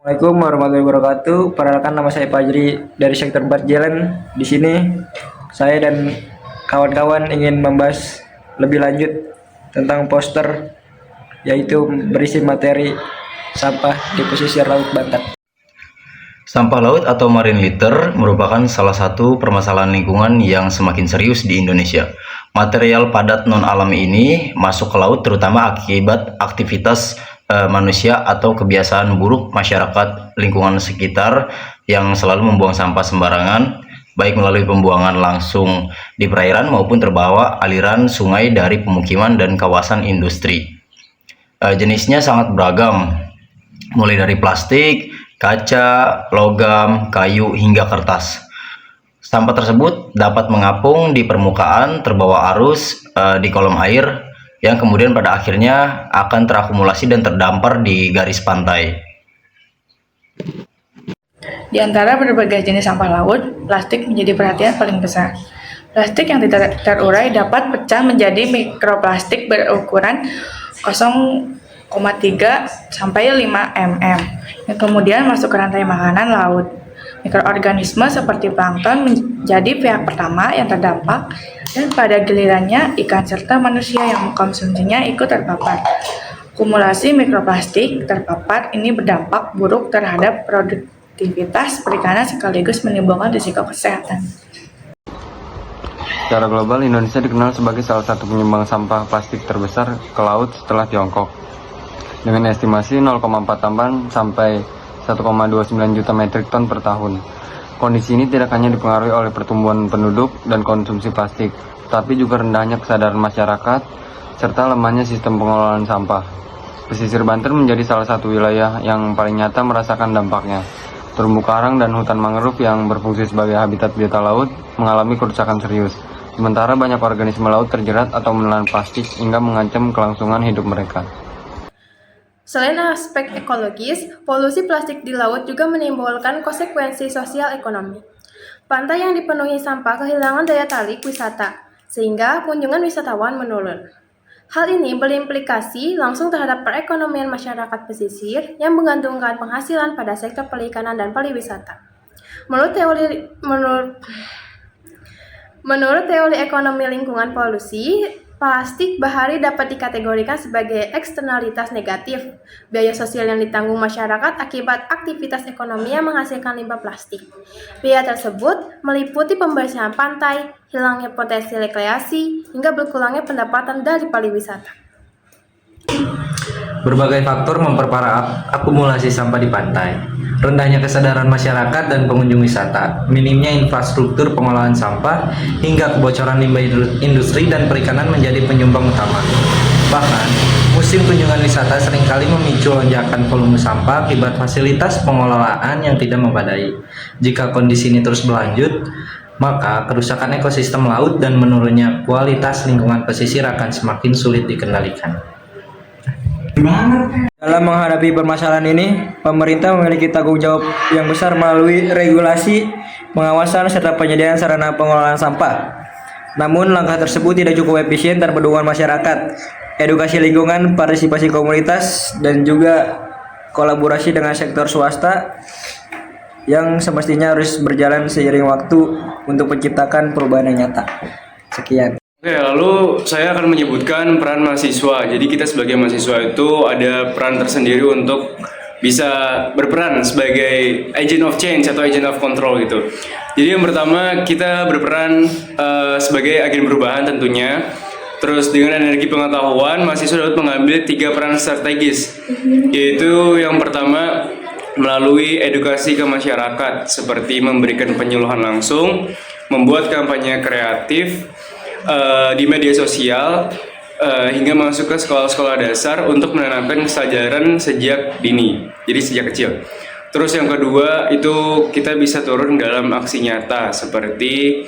Assalamualaikum warahmatullahi wabarakatuh. Perkenalkan nama saya Fajri dari sektor Barjalan. Di sini saya dan kawan-kawan ingin membahas lebih lanjut tentang poster yaitu berisi materi sampah di pesisir Laut Banten. Sampah laut atau marine litter merupakan salah satu permasalahan lingkungan yang semakin serius di Indonesia. Material padat non-alami ini masuk ke laut terutama akibat aktivitas manusia atau kebiasaan buruk masyarakat lingkungan sekitar yang selalu membuang sampah sembarangan, baik melalui pembuangan langsung di perairan maupun terbawa aliran sungai dari pemukiman dan kawasan industri. Jenisnya sangat beragam, mulai dari plastik, kaca, logam, kayu, hingga kertas. Sampah tersebut dapat mengapung di permukaan, terbawa arus di kolom air, yang kemudian pada akhirnya akan terakumulasi dan terdampar di garis pantai. Di antara berbagai jenis sampah laut, plastik menjadi perhatian paling besar. Plastik yang tidak terurai dapat pecah menjadi mikroplastik berukuran 0,3 sampai 5 mm yang kemudian masuk ke rantai makanan laut. Mikroorganisme seperti plankton menjadi pihak pertama yang terdampak, dan pada gilirannya ikan serta manusia yang mengkonsumsinya ikut terpapar. Akumulasi mikroplastik terpapar ini berdampak buruk terhadap produktivitas perikanan sekaligus menimbulkan risiko kesehatan. Secara global, Indonesia dikenal sebagai salah satu penyumbang sampah plastik terbesar ke laut setelah Tiongkok, dengan estimasi 0,4 tambahan sampai 1,29 juta metrik ton per tahun. Kondisi ini tidak hanya dipengaruhi oleh pertumbuhan penduduk dan konsumsi plastik, tapi juga rendahnya kesadaran masyarakat serta lemahnya sistem pengelolaan sampah. Pesisir Banten menjadi salah satu wilayah yang paling nyata merasakan dampaknya. Terumbu karang dan hutan mangrove yang berfungsi sebagai habitat biota laut mengalami kerusakan serius, sementara banyak organisme laut terjerat atau menelan plastik hingga mengancam kelangsungan hidup mereka. Selain aspek ekologis, polusi plastik di laut juga menimbulkan konsekuensi sosial ekonomi. Pantai yang dipenuhi sampah kehilangan daya tarik wisata, sehingga kunjungan wisatawan menurun. Hal ini berimplikasi langsung terhadap perekonomian masyarakat pesisir yang menggantungkan penghasilan pada sektor perikanan dan pariwisata. Menurut teori ekonomi lingkungan polusi, plastik bahari dapat dikategorikan sebagai eksternalitas negatif, biaya sosial yang ditanggung masyarakat akibat aktivitas ekonomi yang menghasilkan limbah plastik. Biaya tersebut meliputi pembersihan pantai, hilangnya potensi rekreasi, hingga berkurangnya pendapatan dari pariwisata. Berbagai faktor memperparah akumulasi sampah di pantai. Rendahnya kesadaran masyarakat dan pengunjung wisata, minimnya infrastruktur pengolahan sampah, hingga kebocoran limbah industri dan perikanan menjadi penyumbang utama. Bahkan, musim kunjungan wisata seringkali memicu lonjakan volume sampah akibat fasilitas pengelolaan yang tidak memadai. Jika kondisi ini terus berlanjut, maka kerusakan ekosistem laut dan menurunnya kualitas lingkungan pesisir akan semakin sulit dikendalikan. Dalam menghadapi permasalahan ini, pemerintah memiliki tanggung jawab yang besar melalui regulasi, pengawasan, serta penyediaan sarana pengelolaan sampah. Namun, langkah tersebut tidak cukup efisien tanpa dukungan masyarakat, edukasi lingkungan, partisipasi komunitas, dan juga kolaborasi dengan sektor swasta yang semestinya harus berjalan seiring waktu untuk menciptakan perubahan yang nyata. Sekian. Oke, lalu saya akan menyebutkan peran mahasiswa. Jadi kita sebagai mahasiswa itu ada peran tersendiri untuk bisa berperan sebagai agent of change atau agent of control gitu. Jadi yang pertama kita berperan sebagai agen perubahan tentunya. Terus dengan energi pengetahuan, mahasiswa dapat mengambil 3 peran strategis, yaitu yang pertama melalui edukasi ke masyarakat seperti memberikan penyuluhan langsung, membuat kampanye kreatif di media sosial, hingga masuk ke sekolah-sekolah dasar untuk menanamkan kesadaran sejak dini, jadi sejak kecil. Terus yang kedua itu kita bisa turun dalam aksi nyata seperti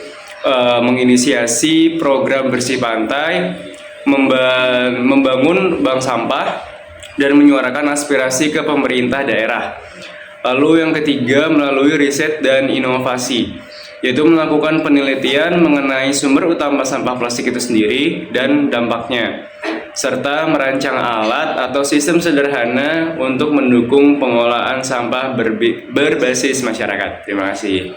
menginisiasi program bersih pantai, membangun bank sampah, dan menyuarakan aspirasi ke pemerintah daerah. Lalu yang ketiga melalui riset dan inovasi, yaitu melakukan penelitian mengenai sumber utama sampah plastik itu sendiri dan dampaknya. serta merancang alat atau sistem sederhana untuk mendukung pengolahan sampah berbasis masyarakat. Terima kasih.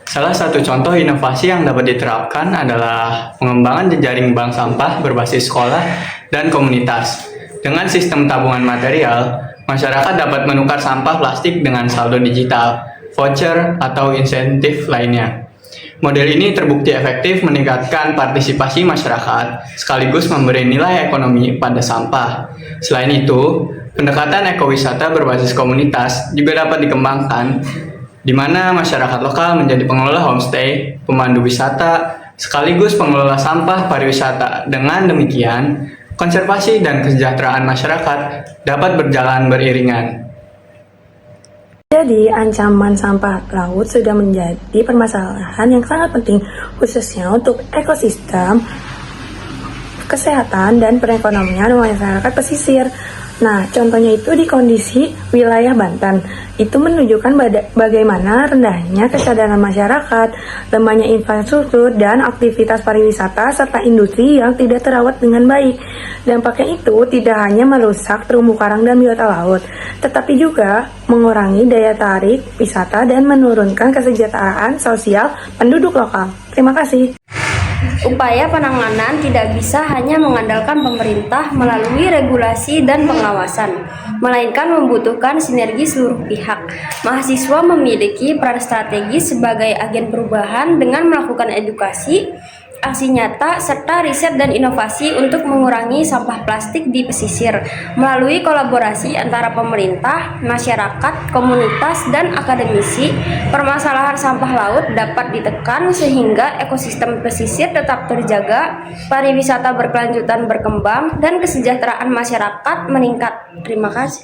Salah satu contoh inovasi yang dapat diterapkan adalah pengembangan jejaring bank sampah berbasis sekolah dan komunitas. Dengan sistem tabungan material, masyarakat dapat menukar sampah plastik dengan saldo digital, voucher, atau insentif lainnya. Model ini terbukti efektif meningkatkan partisipasi masyarakat, sekaligus memberi nilai ekonomi pada sampah. Selain itu, pendekatan ekowisata berbasis komunitas juga dapat dikembangkan, di mana masyarakat lokal menjadi pengelola homestay, pemandu wisata, sekaligus pengelola sampah pariwisata. Dengan demikian, konservasi dan kesejahteraan masyarakat dapat berjalan beriringan. Jadi, ancaman sampah laut sudah menjadi permasalahan yang sangat penting, khususnya untuk ekosistem, kesehatan, dan perekonomian masyarakat pesisir. Nah, contohnya itu di kondisi wilayah Banten. Itu menunjukkan bagaimana rendahnya kesadaran masyarakat, lemahnya infrastruktur, dan aktivitas pariwisata serta industri yang tidak terawat dengan baik. Dampaknya itu tidak hanya merusak terumbu karang dan biota laut, tetapi juga mengurangi daya tarik wisata dan menurunkan kesejahteraan sosial penduduk lokal. Terima kasih. Upaya penanganan tidak bisa hanya mengandalkan pemerintah melalui regulasi dan pengawasan, melainkan membutuhkan sinergi seluruh pihak. Mahasiswa memiliki peran strategis sebagai agen perubahan dengan melakukan edukasi, aksi nyata, serta riset dan inovasi untuk mengurangi sampah plastik di pesisir. Melalui kolaborasi antara pemerintah, masyarakat, komunitas, dan akademisi, permasalahan sampah laut dapat ditekan sehingga ekosistem pesisir tetap terjaga, pariwisata berkelanjutan berkembang, dan kesejahteraan masyarakat meningkat. Terima kasih.